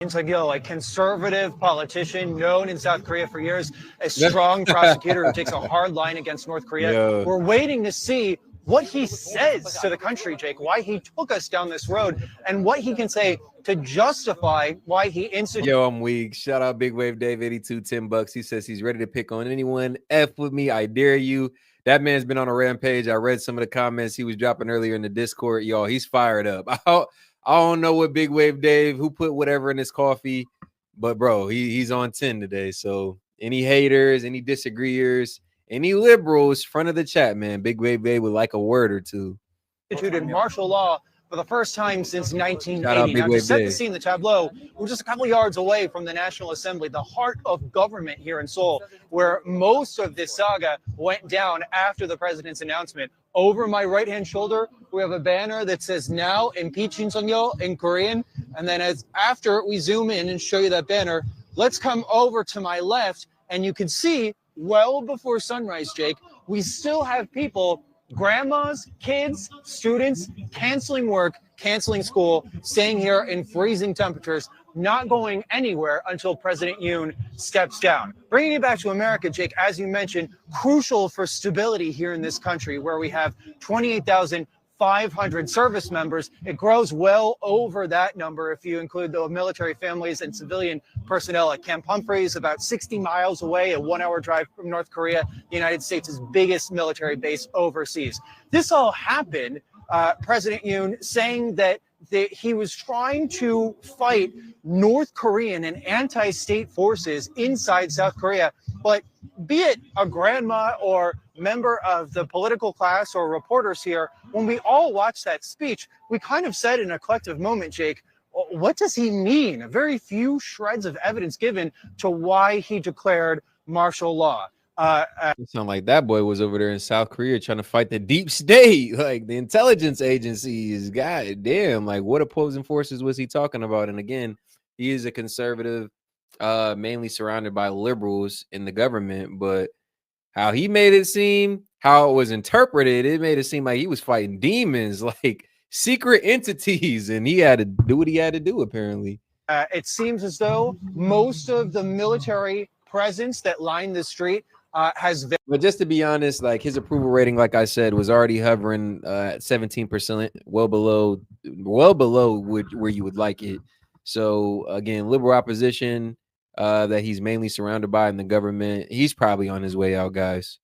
Yeol, a conservative politician known in South Korea for years, a strong prosecutor who takes a hard line against North Korea. Yeah. We're waiting to see what he says to the country, Jake, why he took us down this road, and what he can say to justify why he instituted. Yo, I'm weak. Shout out Big Wave Dave 82, $10. He says he's ready to pick on anyone. F with me, I dare you. That man's been on a rampage. I read some of the comments he was dropping earlier in the Discord. Y'all, he's fired up. I don't know what Big Wave Dave, who put whatever in his coffee, but bro, he's on 10 today. So any haters, any disagreeers, any liberals, front of the chat, man. Big Wave Dave would like a word or two. Instituted martial law for the first time since 1980. Shout out Big Now, to Wave set Dave. the scene, the tableau, we're just a couple yards away from the National Assembly, the heart of government here in Seoul, where most of this saga went down after the president's announcement. Over my right-hand shoulder, we have a banner that says "Now impeachment in Korean," and then after we zoom in and show you that banner, let's come over to my left, and you can see well before sunrise, Jake, we still have people, grandmas, kids, students, canceling work, canceling school, staying here in freezing temperatures, not going anywhere until President Yoon steps down. Bringing it back to America, Jake, as you mentioned, crucial for stability here in this country, where we have 28,500 service members. It grows well over that number if you include the military families and civilian personnel at Camp Humphreys, about 60 miles away, a 1-hour drive from North Korea, the United States' biggest military base overseas. This all happened, President Yoon saying that he was trying to fight North Korean and anti-state forces inside South Korea, but be it a grandma or member of the political class or reporters here, when we all watched that speech, we kind of said in a collective moment, Jake, what does he mean? Very few shreds of evidence given to why he declared martial law. It sounded like that boy was over there in South Korea trying to fight the deep state, like the intelligence agencies. God damn, like what opposing forces was he talking about? And again, he is a conservative, mainly surrounded by liberals in the government, but how he made it seem, how it was interpreted, it made it seem like he was fighting demons, like secret entities, and he had to do what he had to do, apparently. It seems as though most of the military presence that lined the street has been. But just to be honest, like his approval rating, like I said, was already hovering at 17%, well below where you would like it. So again, liberal opposition that he's mainly surrounded by in the government, he's probably on his way out, guys.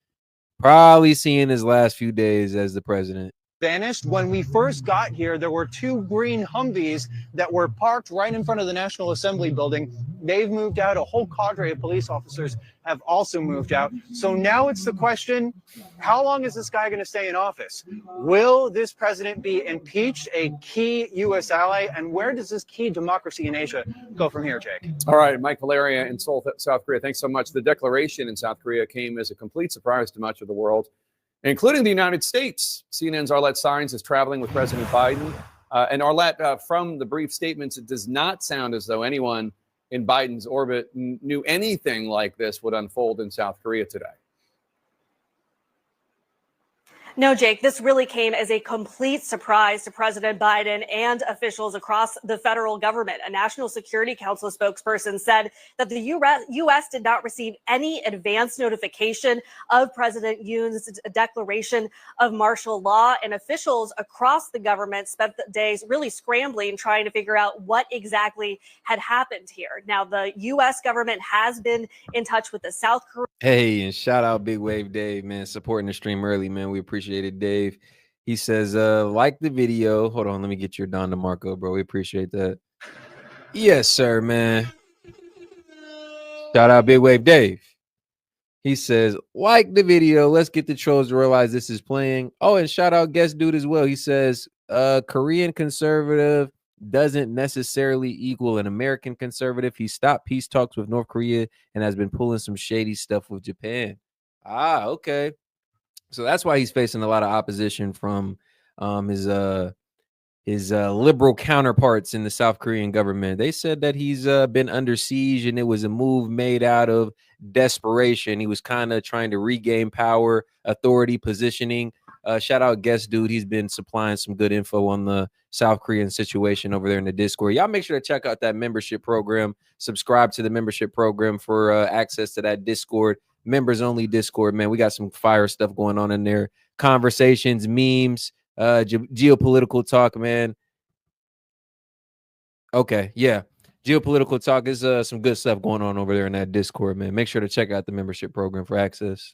Probably seeing his last few days as the president. Vanished. When we first got here, there were 2 green Humvees that were parked right in front of the National Assembly building. They've moved out. A whole cadre of police officers have also moved out. So now it's the question, how long is this guy going to stay in office? Will this president be impeached, a key U.S. ally? And where does this key democracy in Asia go from here, Jake? All right, Mike Valeria in Seoul, South Korea. Thanks so much. The declaration in South Korea came as a complete surprise to much of the world, including the United States. CNN's Arlette Saenz is traveling with President Biden. And Arlette, from the brief statements, it does not sound as though anyone in Biden's orbit knew anything like this would unfold in South Korea today. No, Jake, this really came as a complete surprise to President Biden and officials across the federal government. A National Security Council spokesperson said that the U.S. did not receive any advance notification of President Yoon's declaration of martial law, and officials across the government spent the days really scrambling, trying to figure out what exactly had happened here. Now, the U.S. government has been in touch with the South Korean. Hey, and shout out Big Wave Dave, man, supporting the stream early, man. We appreciate it, Dave. He says, like the video. Hold on, let me get your Don DeMarco, bro. We appreciate that. Yes, sir, man. Shout out Big Wave Dave. He says, like the video. Let's get the trolls to realize this is playing. Oh, and shout out guest dude as well. He says, Korean conservative doesn't necessarily equal an American conservative. He stopped peace talks with North Korea and has been pulling some shady stuff with Japan. Ah, okay. So that's why he's facing a lot of opposition from his liberal counterparts in the South Korean government. They said that he's been under siege, and it was a move made out of desperation. He was kind of trying to regain power, authority, positioning Shout out guest dude. He's been supplying some good info on the South Korean situation over there in the Discord. Y'all make sure to check out that membership program. Subscribe to the membership program for access to that Discord. Members only Discord, man. We got some fire stuff going on in there. Conversations, memes, geopolitical talk, man. Okay, yeah. Geopolitical talk is some good stuff going on over there in that Discord, man. Make sure to check out the membership program for access.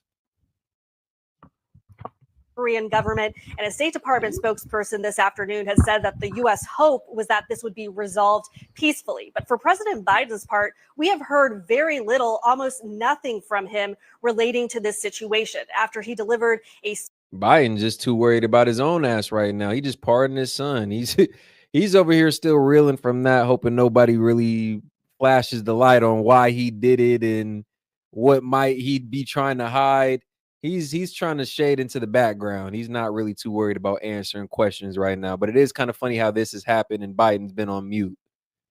Korean government, and a State Department spokesperson this afternoon has said that the U.S. hope was that this would be resolved peacefully. But for President Biden's part, we have heard very little, almost nothing from him relating to this situation after he delivered a Biden just too worried about his own ass right now. He just pardoned his son. He's over here still reeling from that, hoping nobody really flashes the light on why he did it and what might he'd be trying to hide. He's trying to shade into the background. He's not really too worried about answering questions right now. But it is kind of funny how this has happened and Biden's been on mute.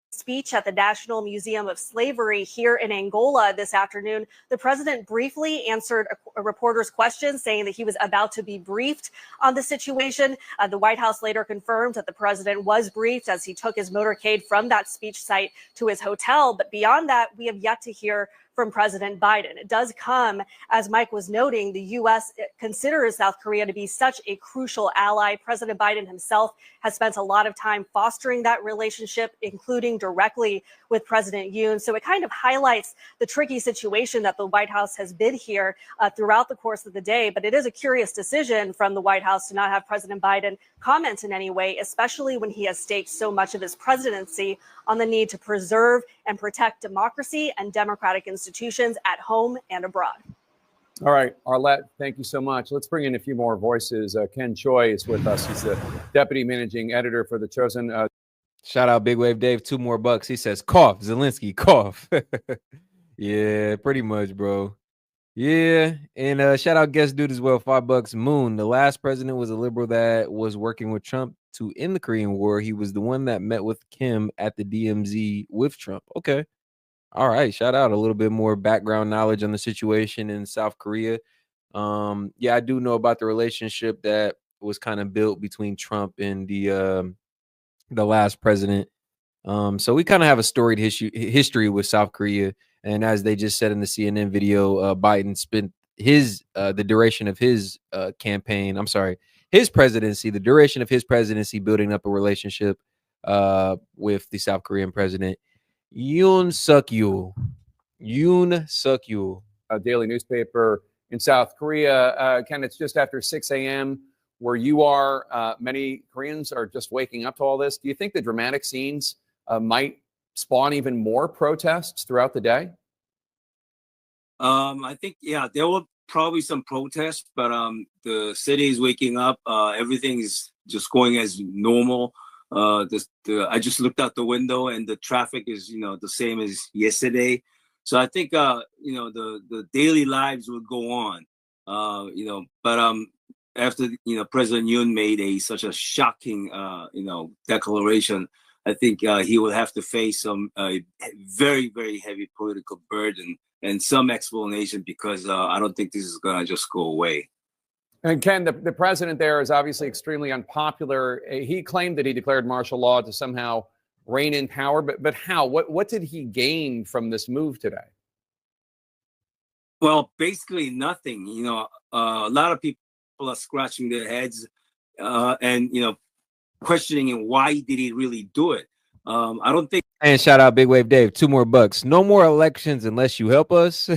Speech at the National Museum of Slavery here in Angola this afternoon, the president briefly answered a reporter's question, saying that he was about to be briefed on the situation. The White House later confirmed that the president was briefed as he took his motorcade from that speech site to his hotel. But beyond that, we have yet to hear from President Biden. It does come, as Mike was noting, the U.S. considers South Korea to be such a crucial ally. President Biden himself has spent a lot of time fostering that relationship, including directly with President Yoon. So it kind of highlights the tricky situation that the White House has been here throughout the course of the day. But it is a curious decision from the White House to not have President Biden comment in any way, especially when he has staked so much of his presidency on the need to preserve and protect democracy and democratic institutions at home and abroad. All right, Arlette, thank you so much. Let's bring in a few more voices. Ken Choi is with us. He's the deputy managing editor for The Chosen. Shout out Big Wave Dave, $2 more. He says, cough, Zelensky, cough. Yeah, pretty much, bro. Yeah, and shout out guest dude as well, $5. Moon, the last president was a liberal that was working with Trump to end the Korean War. He was the one that met with Kim at the DMZ with Trump. Okay. All right. Shout out a little bit more background knowledge on the situation in South Korea. Yeah, I do know about the relationship that was kind of built between Trump and the last president. So we kind of have a storied history with South Korea. And as they just said in the CNN video, Biden spent the duration of his campaign. I'm sorry, his presidency, the duration of his presidency, building up a relationship with the South Korean president, Yoon Suk Yeol. A daily newspaper in South Korea. Ken, it's just after 6 a.m. where you are. Many Koreans are just waking up to all this. Do you think the dramatic scenes might spawn even more protests throughout the day? I think, yeah, there will probably some protests, but the city is waking up. Everything is just going as normal. I just looked out the window and the traffic is, the same as yesterday. So I think, the daily lives will go on, but after, President Yoon made such a shocking, declaration, I think he will have to face some very, very heavy political burden and some explanation, because I don't think this is going to just go away. And Ken, the president there is obviously extremely unpopular. He claimed that he declared martial law to somehow rein in power, but how? What did he gain from this move today? Well, basically nothing. A lot of people are scratching their heads and questioning why did he really do it. I don't think. And shout out Big Wave Dave, $2 more. No more elections unless you help us.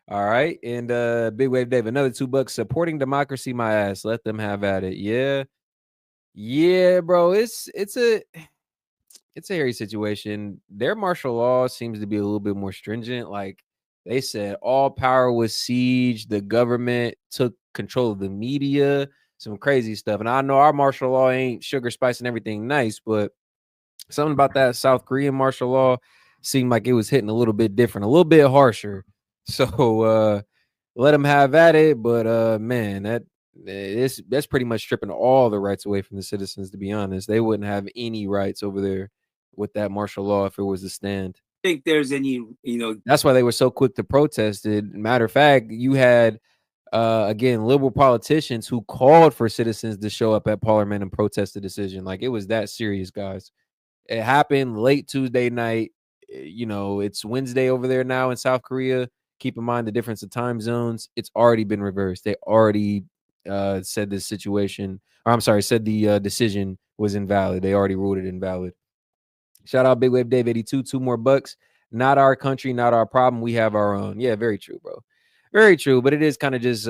All right. And Big Wave Dave, another $2. Supporting democracy, my ass. Let them have at it. Yeah. Yeah, bro. It's a hairy situation. Their martial law seems to be a little bit more stringent. Like they said, all power was sieged. The government took control of the media, some crazy stuff. And I know our martial law ain't sugar, spice, and everything nice, but something about that South Korean martial law seemed like it was hitting a little bit different, a little bit harsher. So let them have at it. But man, that's pretty much stripping all the rights away from the citizens, to be honest. They wouldn't have any rights over there with that martial law if it was to stand. I think there's any, That's why they were so quick to protest it. Matter of fact, you had again, liberal politicians who called for citizens to show up at Parliament and protest the decision. Like, it was that serious, guys. It happened late Tuesday night. You know, it's Wednesday over there now in South Korea. Keep in mind the difference of time zones. It's already been reversed. They already said this situation, or I'm sorry, said the decision was invalid. They already ruled it invalid. Shout out Big Wave Dave 82, $2 more. Not our country, not our problem. We have our own. Yeah, very true, bro. Very true. But it is kind of just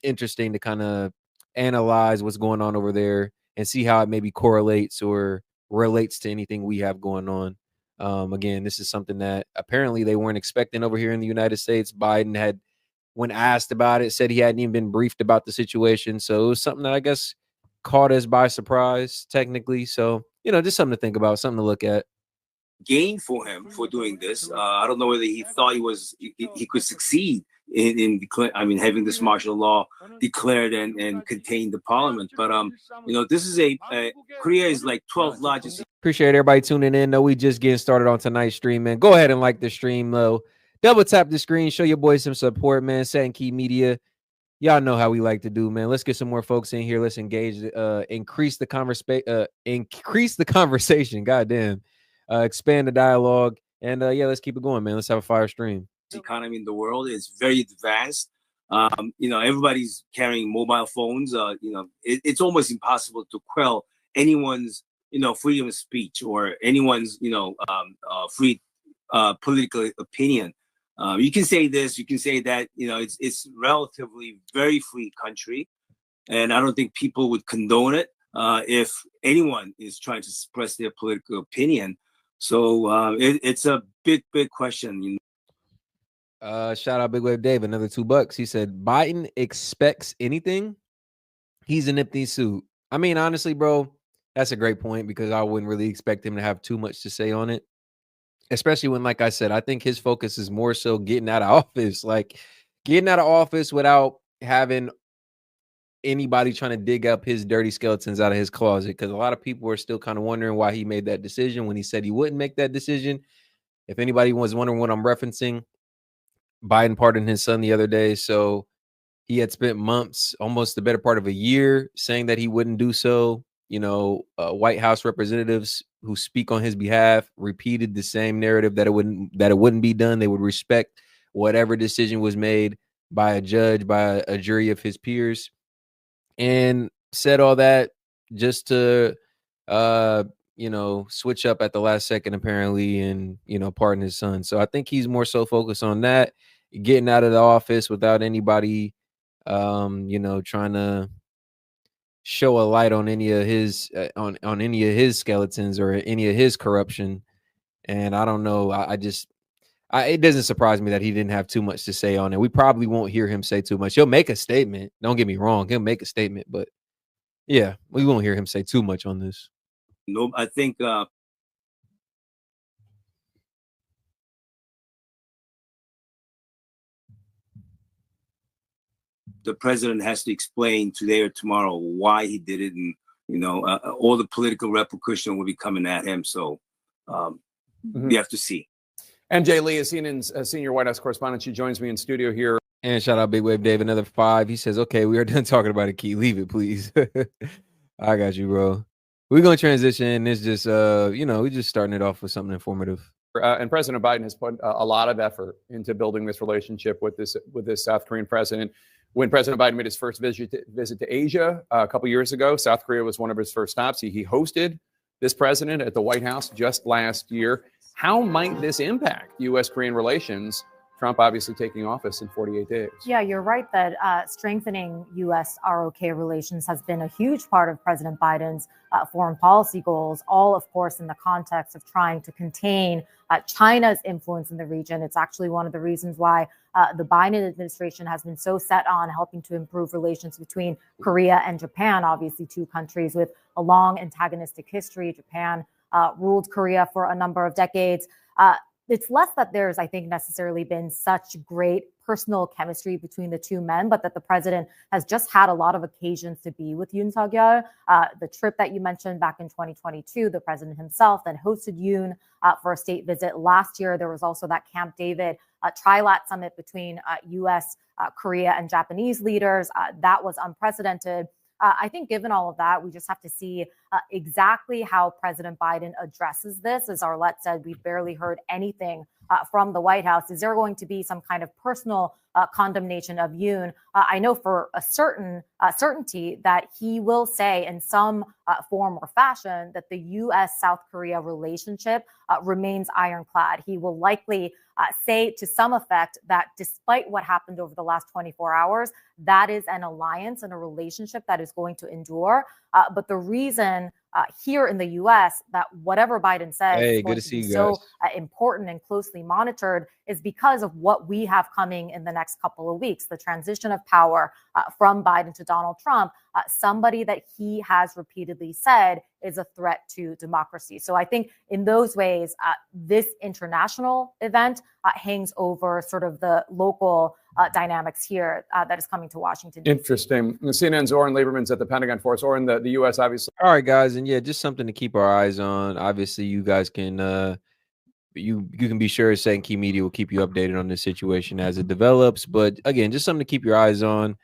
interesting to kind of analyze what's going on over there and see how it maybe correlates or relates to anything we have going on. Again, this is something that apparently they weren't expecting over here in the United States. Biden had, when asked about it, said he hadn't even been briefed about the situation. So it was something that I guess caught us by surprise, technically. So, you know, just something to think about, something to look at. Gain for him for doing this. I don't know whether he thought he could succeed in having this martial law declared and contain the parliament. But this is Korea is like 12th largest. Appreciate everybody tuning in. Know we just getting started on tonight's stream, man. Go ahead and like the stream, though. Double tap the screen, show your boys some support, man. Set and Key Media. Y'all know how we like to do, man. Let's get some more folks in here. Let's engage, increase the conversation. Goddamn. Expand the dialogue. And let's keep it going, man. Let's have a fire stream. Economy in the world is very advanced. Everybody's carrying mobile phones. It's almost impossible to quell anyone's freedom of speech or anyone's free political opinion. You can say this, you can say that. It's relatively very free country, and I don't think people would condone it if anyone is trying to express their political opinion. So it's a big question. Shout out Big Wave Dave, another $2. He said Biden expects anything. He's an empty suit. I mean, honestly, bro, that's a great point because I wouldn't really expect him to have too much to say on it. Especially when, like I said, I think his focus is more so getting out of office, like getting out of office without having anybody trying to dig up his dirty skeletons out of his closet. Because a lot of people are still kind of wondering why he made that decision when he said he wouldn't make that decision. If anybody was wondering what I'm referencing, Biden pardoned his son the other day. So he had spent months, almost the better part of a year, saying that he wouldn't do so. White House representatives who speak on his behalf repeated the same narrative that it wouldn't be done. They would respect whatever decision was made by a judge, by a jury of his peers, and said all that just to switch up at the last second apparently and pardon his son. So I think he's more so focused on that, getting out of the office without anybody trying to show a light on any of his on any of his skeletons or any of his corruption. And I don't know, it doesn't surprise me that he didn't have too much to say on it. We probably won't hear him say too much. He'll make a statement, don't get me wrong, he'll make a statement, but yeah, we won't hear him say too much on this. No, I think the president has to explain today or tomorrow why he did it, and all the political repercussion will be coming at him. So we have to see. And Jay Lee is CNN's senior White House correspondent. She joins me in studio here. And shout out Big Wave Dave, another 5. He says, okay, we are done talking about it, Key. Leave it, please. I got you, bro. We're going to transition. It's just, we're just starting it off with something informative. And President Biden has put a lot of effort into building this relationship with this South Korean president. When President Biden made his first visit to Asia a couple years ago, South Korea was one of his first stops. He hosted this president at the White House just last year. How might this impact U.S.-Korean relations? Trump obviously taking office in 48 days. Yeah, you're right that strengthening U.S.-ROK relations has been a huge part of President Biden's foreign policy goals, all, of course, in the context of trying to contain China's influence in the region. It's actually one of the reasons why the Biden administration has been so set on helping to improve relations between Korea and Japan, obviously two countries with a long antagonistic history. Japan ruled Korea for a number of decades. It's less that there's, I think, necessarily been such great personal chemistry between the two men, but that the president has just had a lot of occasions to be with Yoon Suk-yeol. The trip that you mentioned back in 2022, the president himself then hosted Yoon for a state visit. Last year, there was also that Camp David trilateral summit between U.S., Korea, and Japanese leaders. That was unprecedented. I think given all of that, we just have to see exactly how President Biden addresses this. As Arlette said, we've barely heard anything from the White House. Is there going to be some kind of personal condemnation of Yoon? I know for a certainty that he will say in some form or fashion that the U.S.-South Korea relationship remains ironclad. He will likely say to some effect that despite what happened over the last 24 hours, that is an alliance and a relationship that is going to endure. But the reason here in the U.S. that whatever Biden says is going to be so important and closely monitored is because of what we have coming in the next couple of weeks, the transition of power from Biden to Donald Trump, somebody that he has repeatedly said is a threat to democracy. So I think in those ways, this international event hangs over sort of the local dynamics here that is coming to Washington. Interesting. CNN's Oren Lieberman's at the Pentagon for us. Oren, the U.S. obviously. All right, guys, and yeah, just something to keep our eyes on. Obviously, you guys can you can be sure SET and Key Media will keep you updated on this situation as it develops. But again, just something to keep your eyes on.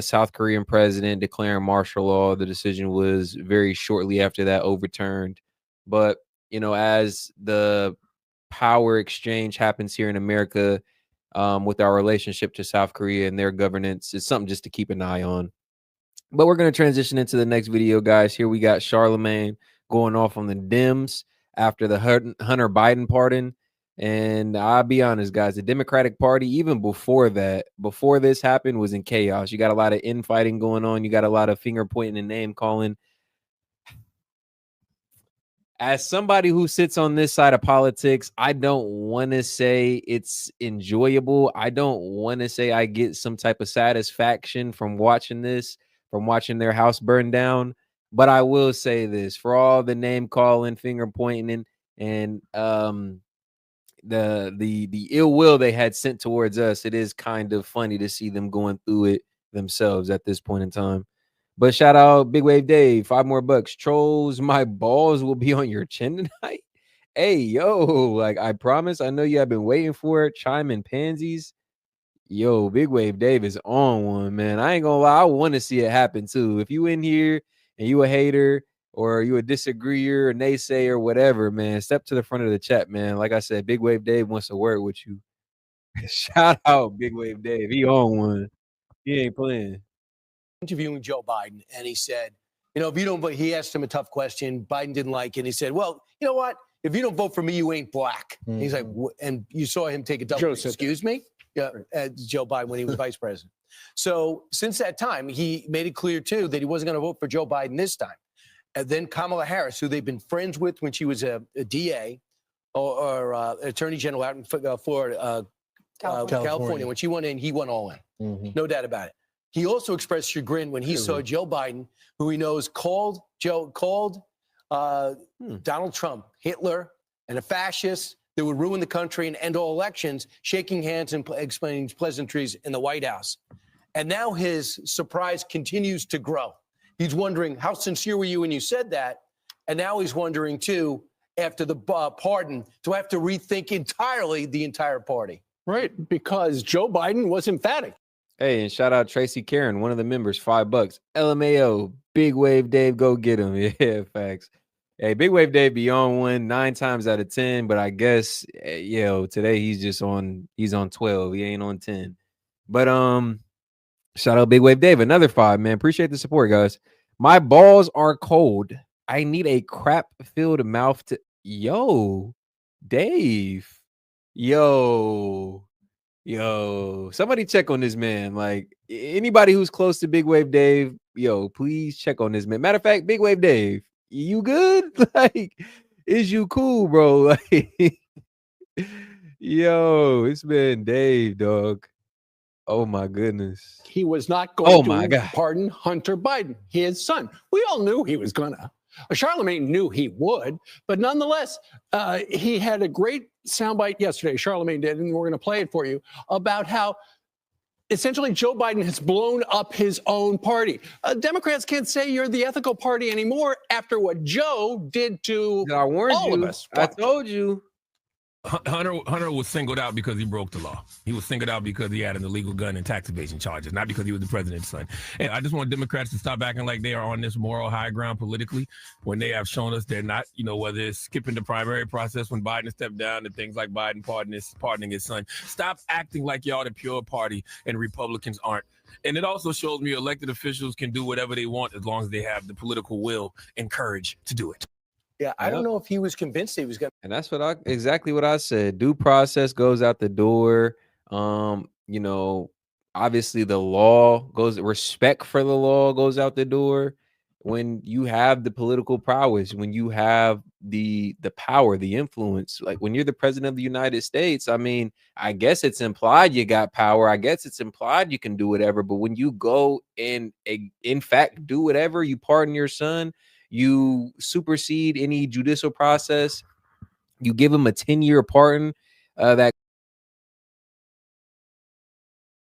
South Korean president declaring martial law. The decision was very shortly after that overturned. But you know, as the power exchange happens here in America, with our relationship to South Korea and their governance, it's something just to keep an eye on. But we're going to transition into the next video, guys. Here we got Charlemagne going off on the Dems after the Hunter Biden pardon. And I'll be honest, guys, the Democratic Party, even before that, before this happened, was in chaos. You got a lot of infighting going on. You got a lot of finger pointing and name calling. As somebody who sits on this side of politics, I don't want to say it's enjoyable. I don't want to say I get some type of satisfaction from watching this, from watching their house burn down. But I will say this, for all the name calling, finger pointing, and the ill will they had sent towards us, it is kind of funny to see them going through it themselves at this point in time. But shout out Big Wave Dave, $5 more. Trolls, my balls will be on your chin tonight. Hey, yo, like I promise, I know you have been waiting for it. Chime in pansies. Yo, Big Wave Dave is on one, man. I ain't gonna lie, I want to see it happen too. If you in here and you a hater or you a disagreeer, a naysayer, whatever, man, step to the front of the chat, man. Like I said, Big Wave Dave wants to work with you. Shout out Big Wave Dave. He on one. He ain't playing. Interviewing Joe Biden, and he said, you know, if you don't vote, he asked him a tough question. Biden didn't like it. He said, well, you know what? If you don't vote for me, you ain't black. Mm-hmm. He's like, and you saw him take a double. Excuse me? Yeah, Joe Biden when he was vice president. So since that time, he made it clear, too, that he wasn't going to vote for Joe Biden this time. And then Kamala Harris, who they've been friends with when she was a DA or Attorney General out in Florida, California. When she went in, he went all in. Mm-hmm. No doubt about it. He also expressed chagrin when he saw Joe Biden, who he knows called Donald Trump Hitler and a fascist that would ruin the country and end all elections, shaking hands and explaining pleasantries in the White House. And now his surprise continues to grow. He's wondering, how sincere were you when you said that? And now he's wondering, too, after the pardon, do I have to rethink entirely the entire party? Right, because Joe Biden was emphatic. Hey, and shout out Tracy Karen, one of the members, $5. LMAO, Big Wave Dave, go get him. Yeah, facts. Hey, Big Wave Dave be on one 9 times out of 10, but I guess today he's on 12. He ain't on 10. But shout out Big Wave Dave, another 5, man. Appreciate the support, guys. My balls are cold. I need a crap-filled mouth to Dave. Yo, somebody check on this man. Like anybody who's close to Big Wave Dave, please check on this man. Matter of fact, Big Wave Dave, you good? Like, is you cool, bro? Like, it's been Dave, dog. Oh my goodness. He was not going to pardon Hunter Biden, his son. We all knew he was gonna. Charlemagne knew he would, but nonetheless, he had a great soundbite yesterday. Charlemagne did, and we're going to play it for you about how essentially Joe Biden has blown up his own party. Democrats can't say you're the ethical party anymore after what Joe did to all of us. I told you. Hunter was singled out because he broke the law. He was singled out because he had an illegal gun and tax evasion charges, not because he was the president's son. And I just want Democrats to stop acting like they are on this moral high ground politically when they have shown us they're not, whether it's skipping the primary process when Biden stepped down and things like Biden pardoning his son. Stop acting like y'all the pure party and Republicans aren't. And it also shows me elected officials can do whatever they want as long as they have the political will and courage to do it. Yeah, I don't know if he was convinced he was going to. And that's exactly what I said. Due process goes out the door. Obviously the law goes, respect for the law goes out the door when you have the political prowess, when you have the power, the influence. Like when you're the president of the United States, I mean, I guess it's implied you got power. I guess it's implied you can do whatever. But when you go and in fact do whatever, you pardon your son, you supersede any judicial process, you give him a 10-year pardon that